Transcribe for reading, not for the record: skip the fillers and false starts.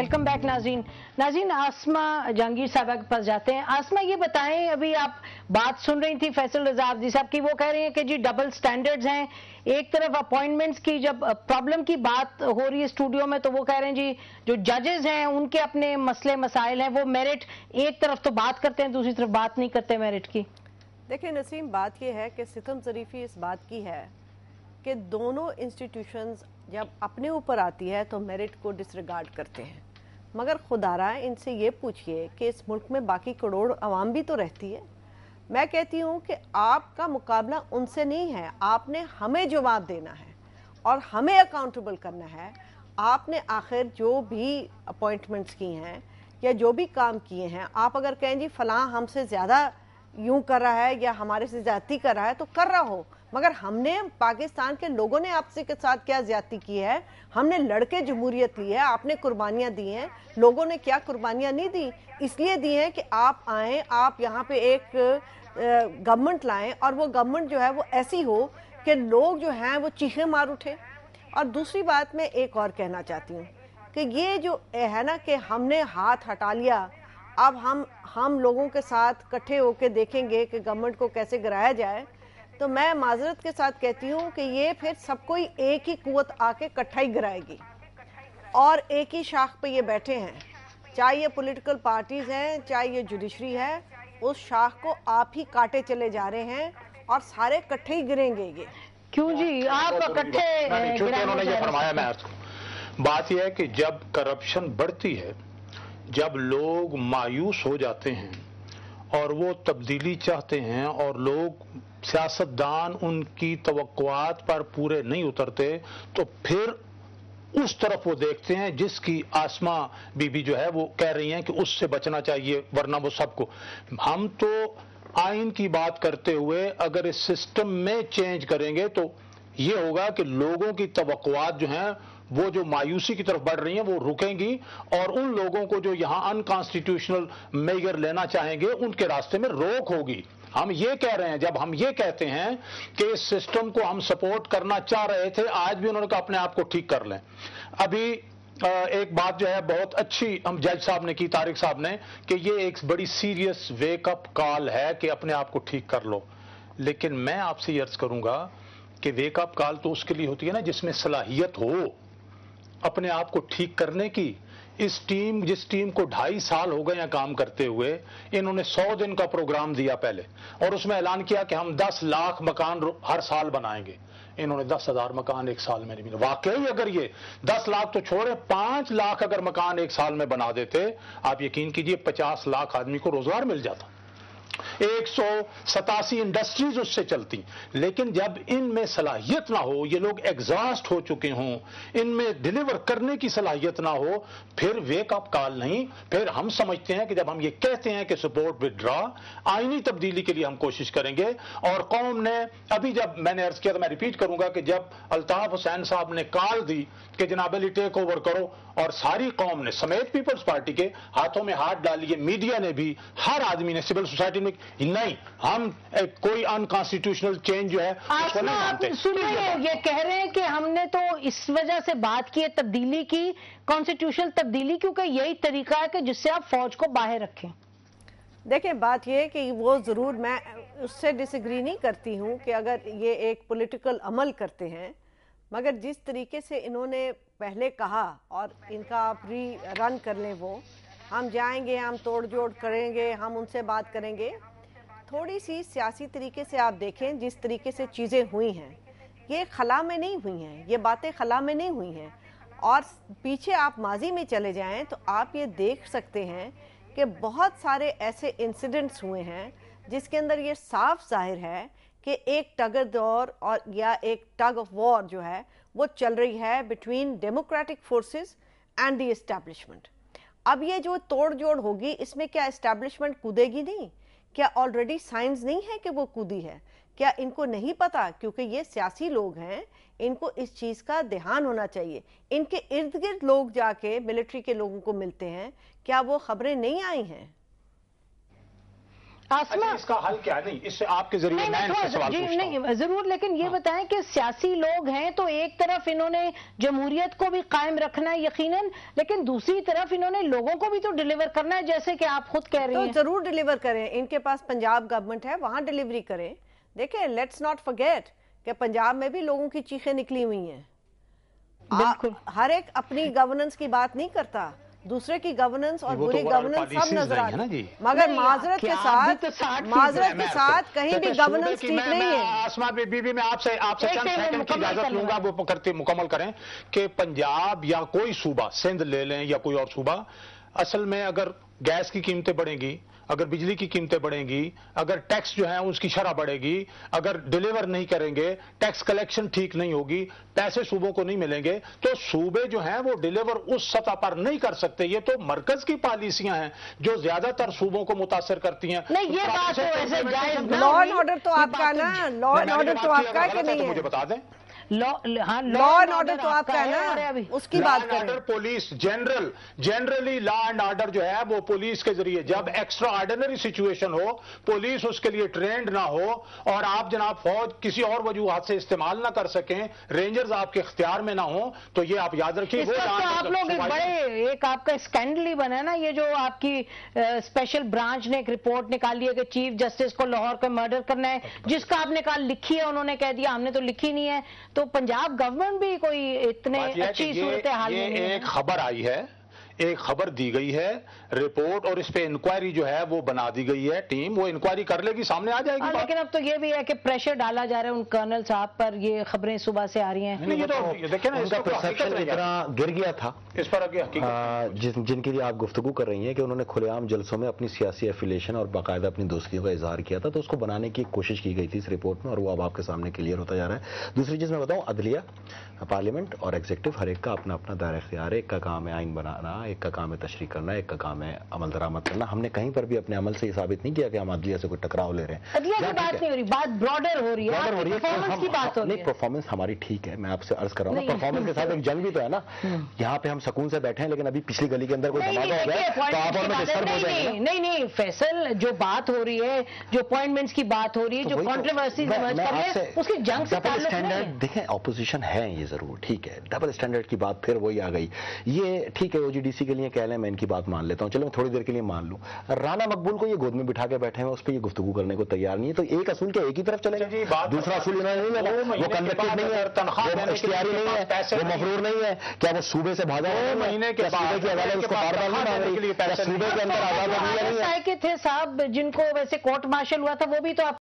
Welcome back नाज़रीन। नाज़रीन, आसमा जहांगीर साहबा के पास जाते हैं। आसमा, ये बताएं, अभी आप बात सुन रही थी फैसल रजा अब्दी साहब की, वो कह रहे हैं कि जी डबल स्टैंडर्ड्स हैं। एक तरफ अपॉइंटमेंट्स की जब प्रॉब्लम की बात हो रही है स्टूडियो में, तो वो कह रहे हैं जी जो जजेस हैं उनके अपने मसले मसाइल हैं, वो मेरिट एक तरफ तो बात करते हैं, दूसरी तरफ बात नहीं करते मेरिट की। देखिए नसीम, बात यह है कि सितम ज़रीफ़ी इस बात की है कि दोनों इंस्टीट्यूशंस जब अपने ऊपर आती है तो मेरिट को डिसरिगार्ड करते हैं, मगर खुदारा इनसे ये पूछिए कि इस मुल्क में बाकी करोड़ आवाम भी तो रहती है। मैं कहती हूँ कि आपका मुकाबला उनसे नहीं है, आपने हमें जवाब देना है और हमें अकाउंटेबल करना है। आपने आखिर जो भी अपॉइंटमेंट्स की हैं या जो भी काम किए हैं, आप अगर कहें जी फलां हमसे ज़्यादा यूं कर रहा है या हमारे से ज्यादती कर रहा है तो कर रहा हो, मगर हमने पाकिस्तान के लोगों ने आपसे के साथ क्या ज्यादती की है? हमने लड़के जमहूरियत ली है, आपने कुर्बानियां दी हैं। लोगों ने क्या कुर्बानियां नहीं दी? इसलिए दी हैं कि आप आएँ, आप यहाँ पे एक गवर्नमेंट लाएं और वो गवर्नमेंट जो है वो ऐसी हो कि लोग जो हैं वो चीखें मार उठे। और दूसरी बात मैं एक और कहना चाहती हूँ कि ये जो है ना कि हमने हाथ हटा लिया, अब हम लोगों के साथ इकट्ठे होकर देखेंगे कि गवर्नमेंट को कैसे गिराया जाए, तो मैं माजरत के साथ कहती हूँ कि ये फिर सबको ही एक ही कुव्वत आके इकट्ठा ही गिराएगी और एक ही शाख पे ये बैठे हैं, चाहे ये पॉलिटिकल पार्टीज हैं चाहे ये जुडिशरी है, उस शाख को आप ही काटे चले जा रहे हैं और सारे इकट्ठे ही गिरेंगे। ये क्यों जी आप इकट्ठे? उन्होंने ये फरमाया, मैं बात यह है कि जब करप्शन बढ़ती है, जब लोग मायूस हो जाते हैं और वो तब्दीली चाहते हैं और लोग सियासतदान उनकी तवक्कुआत पर पूरे नहीं उतरते, तो फिर उस तरफ वो देखते हैं जिसकी आसमा बीबी जो है वो कह रही हैं कि उससे बचना चाहिए, वरना वो सबको। हम तो आइन की बात करते हुए अगर इस सिस्टम में चेंज करेंगे तो ये होगा कि लोगों की तवक्कुआत जो हैं वो जो मायूसी की तरफ बढ़ रही हैं वो रुकेंगी और उन लोगों को जो यहाँ अनकॉन्स्टिट्यूशनल मेजर लेना चाहेंगे उनके रास्ते में रोक होगी। हम ये कह रहे हैं, जब हम ये कहते हैं कि इस सिस्टम को हम सपोर्ट करना चाह रहे थे, आज भी उन्होंने कहा अपने आप को ठीक कर लें। अभी एक बात जो है बहुत अच्छी हम जज साहब ने की, तारिक साहब ने, कि ये एक बड़ी सीरियस वेकअप कॉल है कि अपने आप को ठीक कर लो। लेकिन मैं आपसे अर्ज करूंगा कि वेकअप कॉल तो उसके लिए होती है ना जिसमें सलाहियत हो अपने आप को ठीक करने की। जिस टीम को 2.5 साल हो गए हैं काम करते हुए, इन्होंने 100 दिन का प्रोग्राम दिया पहले और उसमें ऐलान किया कि हम 10 लाख मकान हर साल बनाएंगे। इन्होंने 10,000 मकान एक साल में नहीं बना। वाकई अगर ये 10 लाख तो छोड़े, 5 लाख अगर मकान एक साल में बना देते, आप यकीन कीजिए 50 लाख आदमी को रोजगार मिल जाता। 187 इंडस्ट्रीज उससे चलती। लेकिन जब इनमें सलाहियत ना हो, ये लोग एग्जॉस्ट हो चुके हों, इनमें डिलीवर करने की सलाहियत ना हो, फिर वेकअप कॉल नहीं। फिर हम समझते हैं कि जब हम ये कहते हैं कि सपोर्ट विदड्रॉ, आईनी तब्दीली के लिए हम कोशिश करेंगे। और कौम ने अभी, जब मैंने अर्ज किया तो मैं रिपीट करूंगा कि जब अल्ताफ हुसैन साहब ने कॉल दी कि जनाब अली टेक ओवर करो, और सारी कौम ने समेत पीपल्स पार्टी के हाथों में हाथ डालिए, मीडिया ने भी, हर आदमी ने, सिविल सोसाइटी में, नहीं हम कोई अनकॉन्स्टिट्यूशनल चेंज जो है उसको नहीं मानते। सुनिए, ये कह रहे हैं कि हमने तो इस वजह से बात की है तब्दीली की, कॉन्स्टिट्यूशनल तब्दीली, क्योंकि यही तरीका है कि जिससे आप फौज को बाहर रखें। देखिए बात यह है कि वो जरूर, मैं उससे डिसएग्री नहीं करती हूँ कि अगर ये एक पॉलिटिकल अमल करते हैं, मगर जिस तरीके से इन्होंने पहले कहा और इनका आप रन कर लें, वो हम जाएंगे, हम तोड़ जोड़ करेंगे, हम उनसे बात करेंगे। थोड़ी सी सियासी तरीके से आप देखें जिस तरीके से चीज़ें हुई हैं, ये खला में नहीं हुई हैं, ये बातें खला में नहीं हुई हैं। और पीछे आप माजी में चले जाएं तो आप ये देख सकते हैं कि बहुत सारे ऐसे इंसिडेंट्स हुए हैं जिसके अंदर ये साफ जाहिर है कि एक टग दौर और या एक टग ऑफ वॉर जो है वो चल रही है between democratic forces and the establishment. अब ये जो तोड़ जोड़ होगी, इसमें क्या एस्टैब्लिशमेंट कूदेगी नहीं? क्या ऑलरेडी साइंस नहीं है कि वो कूदी है? क्या इनको नहीं पता? क्योंकि ये सियासी लोग हैं, इनको इस चीज का ध्यान होना चाहिए। इनके इर्द गिर्द लोग जाके मिलिट्री के लोगों को मिलते हैं, क्या वो खबरें नहीं आई हैं? आसमा इसका हल क्या है? नहीं, इससे आपके जरिए मैं इनसे सवाल पूछता हूं। नहीं जरूर, लेकिन ये बताएं कि सियासी लोग हैं तो एक तरफ इन्होंने जमहूरियत को भी कायम रखना है यकीनन, लेकिन दूसरी तरफ इन्होंने लोगों को भी तो डिलीवर करना है, जैसे कि आप खुद कह रही हैं। तो जरूर डिलीवर करें, इनके पास पंजाब गवर्नमेंट है, वहां डिलीवरी करें। देखिए, लेट्स नॉट फॉरगेट कि पंजाब में भी लोगों की चीखें निकली हुई हैं। हर एक अपनी गवर्नेंस की बात नहीं करता, दूसरे की गवर्नेंस और बुरी गवर्नेंस सब नजर आती है, मगर माजरत के साथ कहीं भी गवर्नेंस ठीक नहीं है। आसमा बीबी, मैं आपसे चंद सेकंड की इजाजत लूंगा, वो करते मुकम्मल करें कि पंजाब या कोई सूबा, सिंध ले लें या कोई और सूबा, असल में अगर गैस की कीमतें बढ़ेंगी, अगर बिजली की कीमतें बढ़ेंगी, अगर टैक्स जो है उसकी शरह बढ़ेगी, अगर डिलीवर नहीं करेंगे, टैक्स कलेक्शन ठीक नहीं होगी, पैसे सूबों को नहीं मिलेंगे, तो सूबे जो हैं वो डिलीवर उस सतह पर नहीं कर सकते। ये तो मरकज की पॉलिसियां हैं जो ज्यादातर सूबों को मुतासर करती हैं। नहीं, ये बात तो ऐसे जायज, लॉ एंड ऑर्डर तो आपका ना, लॉ एंड ऑर्डर तो आपका कि नहीं है? मुझे बता दें, लॉ एंड ऑर्डर तो आपका है ना, उसकी बात करें। Police generally law and order जो है वो पुलिस के जरिए, जब एक्स्ट्रा ऑर्डिनरी सिचुएशन हो, पुलिस उसके लिए ट्रेंड ना हो और आप जनाब फौज किसी और वजूहात से इस्तेमाल ना कर सकें, रेंजर्स आपके इख्तियार में ना हो, तो ये आप याद रखिए। तो आप लोग एक आपका स्कैंडल ही बना ना, ये जो आपकी स्पेशल ब्रांच ने एक रिपोर्ट निकाली है कि चीफ जस्टिस को लाहौर का मर्डर करना है, जिसका आपने कहा लिखी है, उन्होंने कह दिया हमने तो लिखी नहीं है। तो पंजाब गवर्नमेंट भी कोई इतने अच्छी सूरत हाल में नहीं है। एक खबर आई है, एक खबर दी गई है रिपोर्ट, और इस पे इंक्वायरी जो है वो बना दी गई है, टीम वो इंक्वायरी कर लेगी, सामने आ जाएगी। लेकिन अब तो ये भी है कि प्रेशर डाला जा रहा है उन कर्नल साहब पर, ये खबरें सुबह से आ रही हैं। देखिए ना, उनका परसेप्शन इतना गिर गया था इस पर जिनके लिए आप गुफ्तगू कर रही हैं कि उन्होंने खुलेआम जलसों में अपनी सियासी एफिलिएशन और बाकायदा अपनी दोस्तियों का इजहार किया था, तो उसको बनाने की कोशिश की गई थी इस रिपोर्ट में, और वो अब आपके सामने क्लियर होता जा रहा है। दूसरी चीज मैं बताऊं, अदलिया, पार्लियामेंट और एग्जीक्यूटिव हर एक का अपना अपना दायरा इख्तियार है। एक का काम है आइन बनाना, एक का काम है तशरीह करना, एक का काम है अमल दरामद करना। हमने कहीं पर भी अपने अमल से ये साबित नहीं किया कि हम अदलिया से कोई टकराव ले रहे हैं। अदलिया की बात नहीं हो रही, बात ब्रॉडर हो रही है, परफॉर्मेंस की बात हो रही है। परफॉर्मेंस हमारी ठीक है, मैं आपसे अर्ज कर रहा हूँ, परफॉर्मेंस के साथ एक जंग भी तो है ना। यहाँ पे हम सुकून से बैठे हैं, लेकिन अभी पिछली गली के अंदर कोई धमाका हो जाए तो आप और मैं डिस्टर्ब हो जाएंगे। नहीं फैसल, जो बात हो रही है, जो अपॉइंटमेंट्स की बात हो रही है, जो कंट्रोवर्सी समझ कर रहे हैं, उसकी जंग से ताल्लुक नहीं है। देखें, ऑपोजिशन है ये जरूर, ठीक है, डबल स्टैंडर्ड की बात फिर वही आ गई। ये ठीक है, ओजीडीसी के लिए कह लें, मैं इनकी बात मान लेता हूं, चलो मैं थोड़ी देर के लिए मान लूं। राना मकबूल को ये गोद में बिठा के बैठे हैं, उस पर ये गुफ्तगू करने को तैयार नहीं है, तो एक असूल के एक ही तरफ चलेगा, दूसरा असूल इन्होंने नहीं लगा, वो कन्विक्टेड नहीं है, वो इख्तियारी नहीं है, वो मफरूर नहीं है, क्या वो सूबे से भागा महीने के सूबे की अदालत उसको बार बार नहीं मांग रही, सूबे के अंदर आजाद नहीं है। थे साहब जिनको वैसे कोर्ट मार्शल हुआ था, वो भी तो